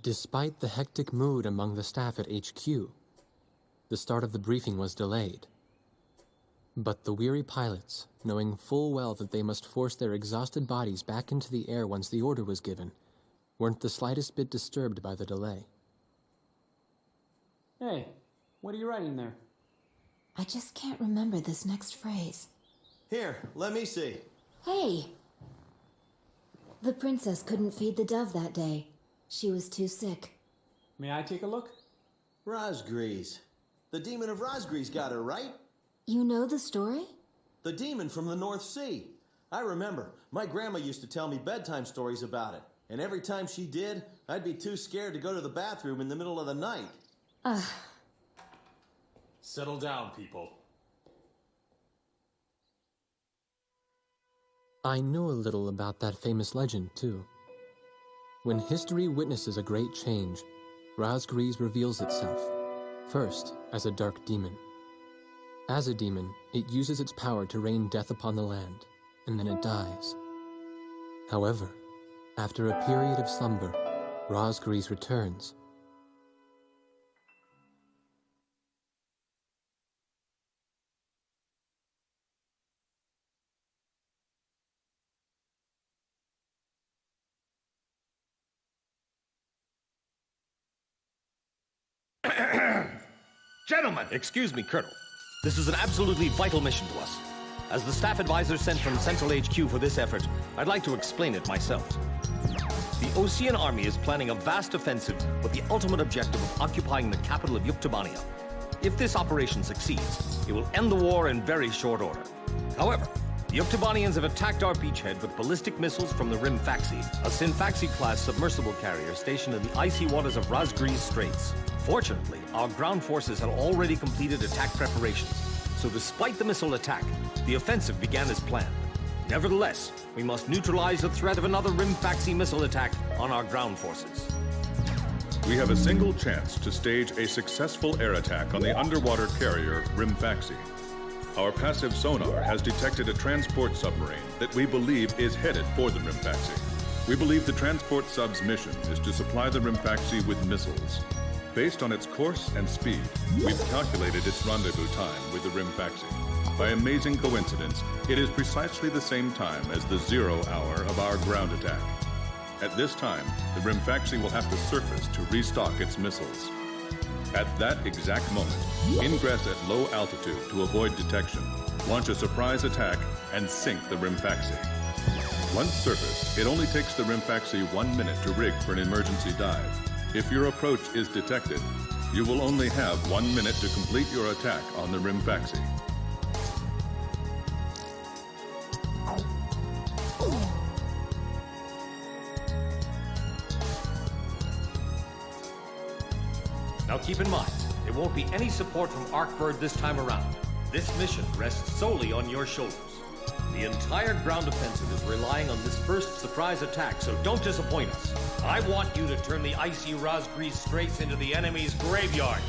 Despite the hectic mood among the staff at HQ, the start of the briefing was delayed. But the weary pilots, knowing full well that they must force their exhausted bodies back into the air once the order was given, weren't the slightest bit disturbed by the delay. Hey, what are you writing there? I just can't remember this next phrase. Here, let me see. Hey! The princess couldn't feed the dove that day. She was too sick. May I take a look? Razgriz. The demon of Razgriz got her, right? You know the story? The demon from the North Sea. I remember. My grandma used to tell me bedtime stories about it. And every time she did, I'd be too scared to go to the bathroom in the middle of the night. Settle down, people. I know a little about that famous legend, too. When history witnesses a great change, Razgriz reveals itself, first as a dark demon. As a demon, it uses its power to rain death upon the land, and then it dies. However, after a period of slumber, Razgriz returns. Gentlemen! Excuse me, Colonel. This is an absolutely vital mission to us. As the staff advisor sent from Central HQ for this effort, I'd like to explain it myself. The Osean Army is planning a vast offensive with the ultimate objective of occupying the capital of Yuktobania. If this operation succeeds, it will end the war in very short order. However, the Yuktobanians have attacked our beachhead with ballistic missiles from the Rimfaxi, a Sinfaxi-class submersible carrier stationed in the icy waters of Razgriz Straits. Fortunately, our ground forces had already completed attack preparations, so despite the missile attack, the offensive began as planned. Nevertheless, we must neutralize the threat of another Rimfaxi missile attack on our ground forces. We have a single chance to stage a successful air attack on the underwater carrier Rimfaxi. Our passive sonar has detected a transport submarine that we believe is headed for the Rimfaxi. We believe the transport sub's mission is to supply the Rimfaxi with missiles. Based on its course and speed, we've calculated its rendezvous time with the Rimfaxi. By amazing coincidence, it is precisely the same time as the 0 hour of our ground attack. At this time, the Rimfaxi will have to surface to restock its missiles. At that exact moment, ingress at low altitude to avoid detection, launch a surprise attack, and sink the Rimfaxi. Once surfaced, it only takes the Rimfaxi 1 minute to rig for an emergency dive. If your approach is detected, you will only have 1 minute to complete your attack on the Rimfaxi. Now keep in mind, there won't be any support from Arcbird this time around. This mission rests solely on your shoulders. The entire ground offensive is relying on this first surprise attack, so don't disappoint us. I want you to turn the icy Razgriz Straits into the enemy's graveyard.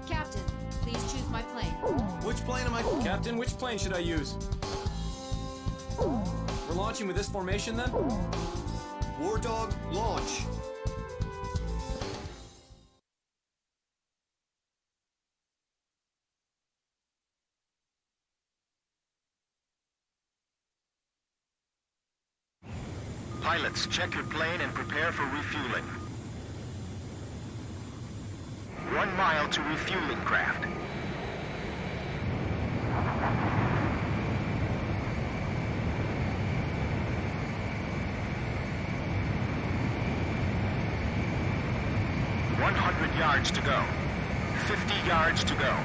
Captain, please choose my plane. Which plane am I... Captain, which plane should I use? We're launching with this formation then? War Dog, launch. Pilots, check your plane and prepare for refueling. to refueling craft. Yards to go. 50 yards to go.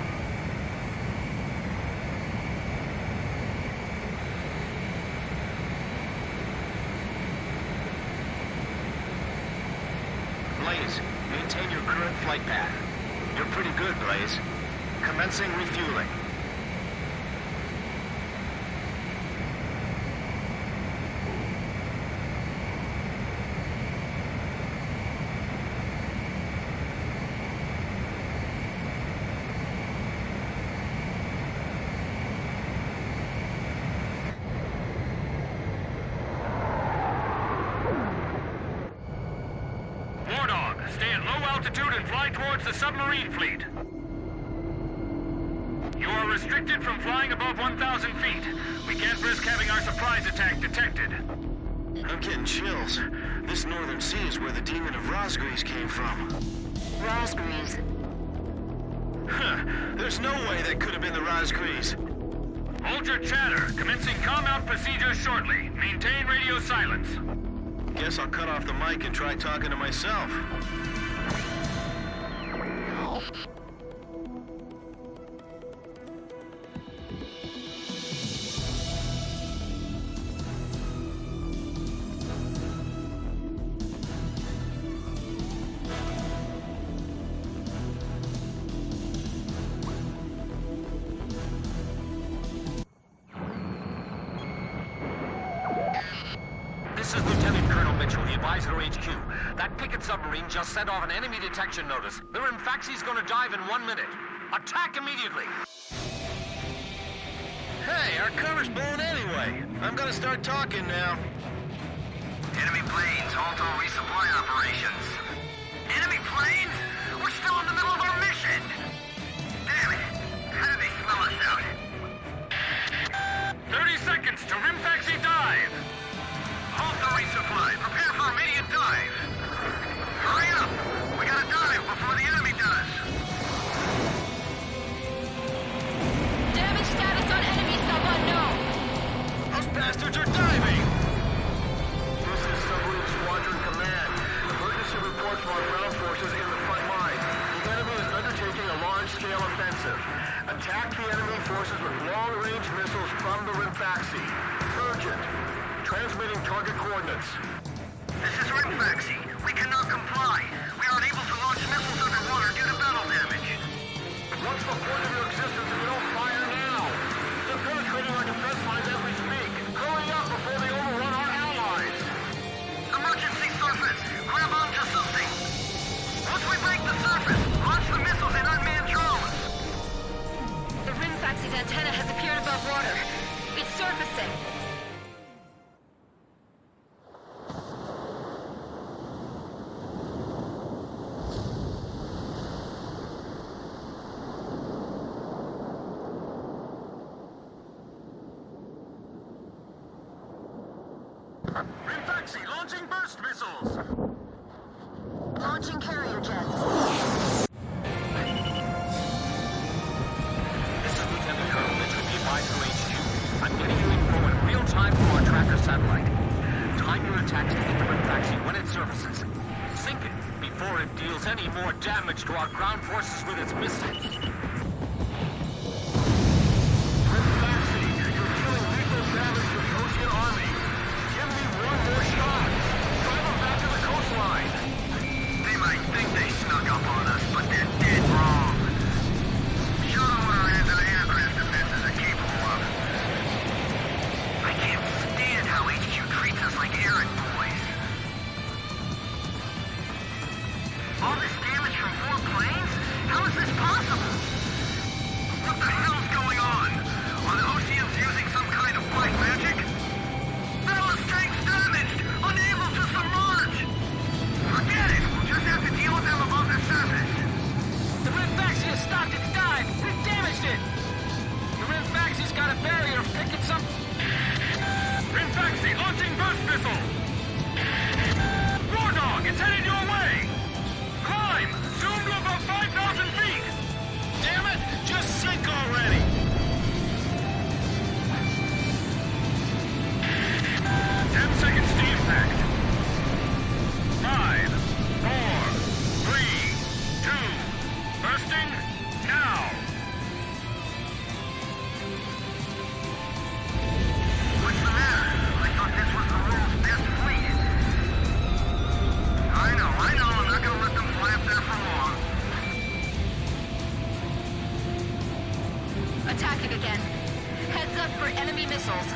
Blaze, maintain your current flight path. You're pretty good, Blaze. Commencing refueling. Stay at low altitude and fly towards the submarine fleet. You are restricted from flying above 1,000 feet. We can't risk having our surprise attack detected. I'm getting chills. This northern sea is where the demon of Razgriz came from. Razgriz. Huh. There's no way that could have been the Razgriz. Hold your chatter. Commencing comm-out procedures shortly. Maintain radio silence. Guess I'll cut off the mic and try talking to myself. This is Lieutenant Colonel Mitchell, the advisor HQ. That picket submarine just sent off an enemy detection notice. The Rimfaxi's gonna dive in 1 minute. Attack immediately! Hey, our cover's blown anyway. I'm gonna start talking now. Enemy planes, halt all resupply operations. Enemy planes? We're still in the middle of our mission! Damn it! How did they smell us out? 30 seconds to Rimfaxi dive! Halt the resupply! Prepare for immediate dive! Hurry up! We gotta dive before the enemy does! Damage status on enemy sub unknown. Those bastards are diving! This is Submarine Squadron Command. Emergency report from our ground forces in the front line. The enemy is undertaking a large-scale offensive. Attack the enemy forces with long-range missiles from the Rimfaxi. Urgent. Transmitting target coordinates. This is Rimfaxi. We cannot comply. We are unable to launch missiles underwater due to battle damage. What's the point of your existence if you don't fire now? They're penetrating our defense lines as we speak. Hurry up before they overrun our allies. Emergency surface! Grab onto something! Once we break the surface, launch the missiles in unmanned drones! The Rimfaxi's antenna has appeared above water. It's surfacing. Rimfaxi launching burst missiles! Launching carrier jets. This is Lieutenant Colonel Mitchell, the advisor HQ. I'm getting you info in real time from our tracker satellite. Time your attack to hit the Rimfaxi when it surfaces. Sink it before it deals any more damage to our ground forces with its missiles. Rimfaxi, you're dealing lethal damage to the Ocean Army. Give me one more shot. Drive them back to the coastline. They might think they snuck up on us, but they're dead wrong. Show them what our anti-aircraft defenses are capable of. I can't stand how HQ treats us like errand boys. All this damage from 4 planes? How is this possible? What the hell's going on? Are the Oceans using some kind of black magic? Ballast tanks damaged! Unable to submerge! Forget it! We'll just have to deal with them above the surface. attacking again. Heads up for enemy missiles.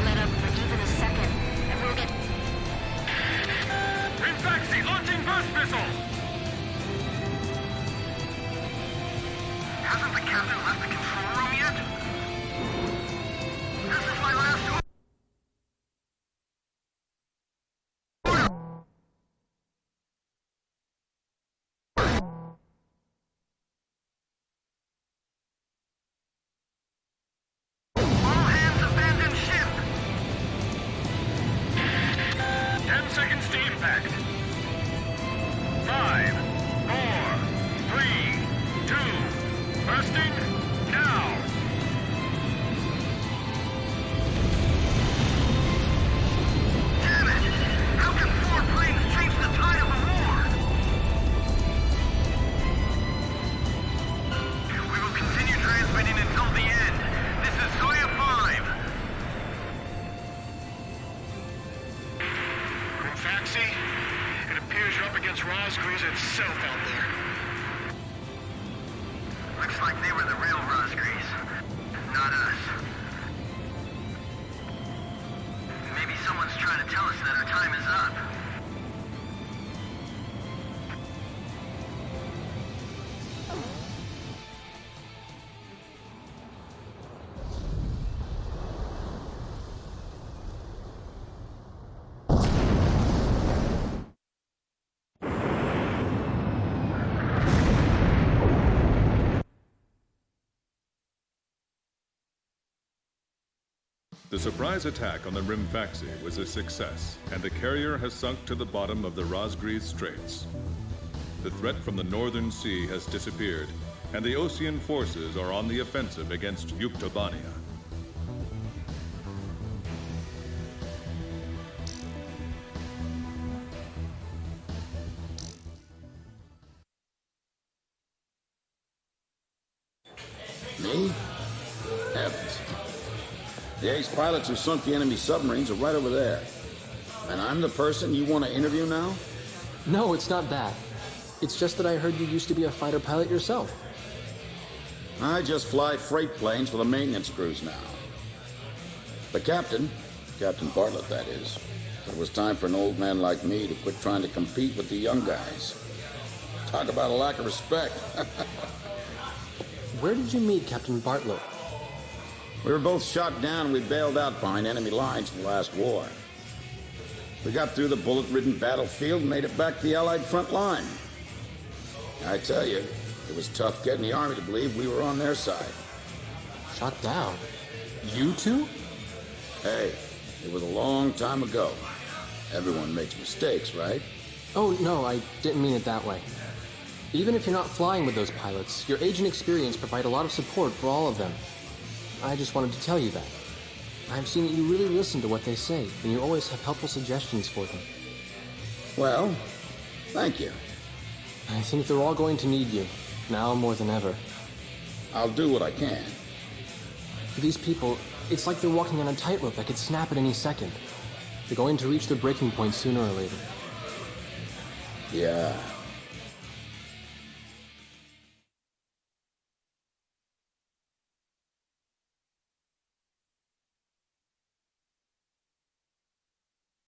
Let up for even a second, and we'll get... Rinfaxi launching burst missile! Hasn't the captain left the control room yet? This is my last order. All hands abandon ship. 10 seconds to impact. 5, 4, 3, 2, bursting now! Damn it! How can 4 planes change the tide of the war? We will continue transmitting until the end. This is Zoya 5. Rinfaxi, it appears you're up against Razgriz itself out there. Looks like they were the real Razgriz, not us. Maybe someone's trying to tell us that our time is up. The surprise attack on the Rimfaxi was a success, and the carrier has sunk to the bottom of the Razgriz Straits. The threat from the northern sea has disappeared, and the Ocean forces are on the offensive against Yuktobania. Me? Heavens. The ace pilots who sunk the enemy submarines are right over there. And I'm the person you want to interview now? No, it's not that. It's just that I heard you used to be a fighter pilot yourself. I just fly freight planes for the maintenance crews now. The captain, Captain Bartlett that is, said it was time for an old man like me to quit trying to compete with the young guys. Talk about a lack of respect. Where did you meet Captain Bartlett? We were both shot down and we bailed out behind enemy lines in the last war. We got through the bullet-ridden battlefield and made it back to the Allied front line. I tell you, it was tough getting the Army to believe we were on their side. Shot down? You two? Hey, it was a long time ago. Everyone makes mistakes, right? Oh, no, I didn't mean it that way. Even if you're not flying with those pilots, your age and experience provide a lot of support for all of them. I just wanted to tell you that. I've seen that you really listen to what they say, and you always have helpful suggestions for them. Well, thank you. I think they're all going to need you, now more than ever. I'll do what I can. These people, it's like they're walking on a tightrope that could snap at any second. They're going to reach their breaking point sooner or later. Yeah.